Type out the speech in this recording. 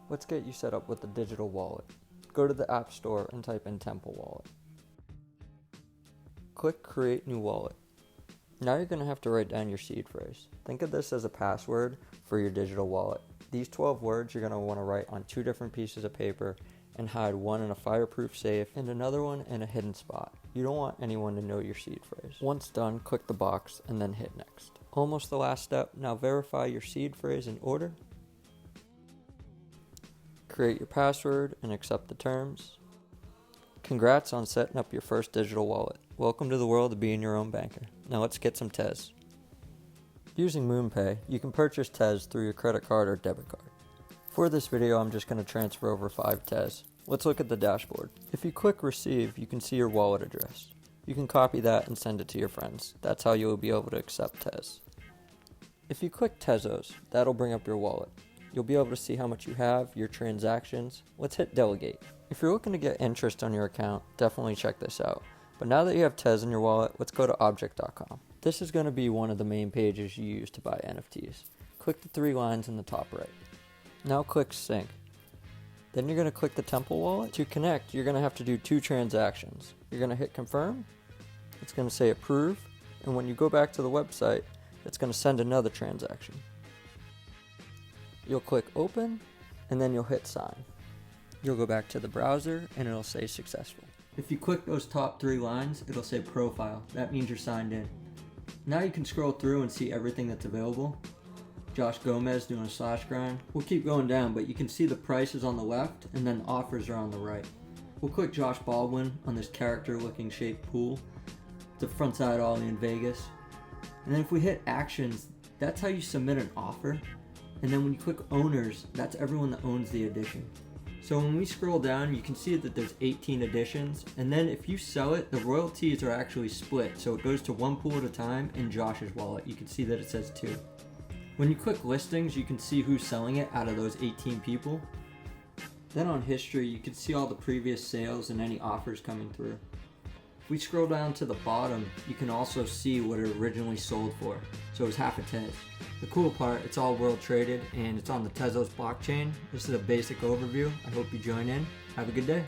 Let's get you set up with a digital wallet. Go to the App Store and type in Temple Wallet. Click Create New Wallet. Now you're going to have to write down your seed phrase. Think of this as a password for your digital wallet. These 12 words you're going to want to write on 2 different pieces of paper and hide one in a fireproof safe and another one in a hidden spot. You don't want anyone to know your seed phrase. Once done, click the box and then hit next. Almost the last step. Now verify your seed phrase in order. Create your password and accept the terms. Congrats on setting up your first digital wallet. Welcome to the world of being your own banker. Now let's get some Tez. Using MoonPay, you can purchase Tez through your credit card or debit card. For this video, I'm just going to transfer over 5 Tez. Let's look at the dashboard. If you click Receive, you can see your wallet address. You can copy that and send it to your friends. That's how you'll be able to accept Tez. If you click Tezos, that'll bring up your wallet. You'll be able to see how much you have, your transactions. Let's hit Delegate. If you're looking to get interest on your account, definitely check this out. But now that you have Tez in your wallet, let's go to object.com. This is going to be one of the main pages you use to buy NFTs. Click the 3 lines in the top right. Now click Sync. Then you're going to click the Temple wallet. To connect, you're going to have to do 2 transactions. You're going to hit Confirm. It's going to say Approve. And when you go back to the website, it's going to send another transaction. You'll click Open, and then you'll hit Sign. You'll go back to the browser, and it'll say Successful. If you click those top 3 lines, it'll say Profile. That means you're signed in. Now you can scroll through and see everything that's available. Josh Gomez doing a slash grind. We'll keep going down, but you can see the prices on the left, and then offers are on the right. We'll click Josh Baldwin on this character-looking shaped pool. The front side ollie in Vegas. And then if we hit Actions, that's how you submit an offer. And then when you click Owners, that's everyone that owns the edition. So when we scroll down, you can see that there's 18 editions, and then if you sell it, the royalties are actually split, so it goes to one pool at a time in Josh's wallet. You can see that it says 2. When you click Listings, you can see who's selling it out of those 18 people. Then on History, you can see all the previous sales and any offers coming through. If we scroll down to the bottom, you can also see what it originally sold for. So it was half a Tez. The cool part, it's all world traded and it's on the Tezos blockchain. This is a basic overview. I hope you join in. Have a good day.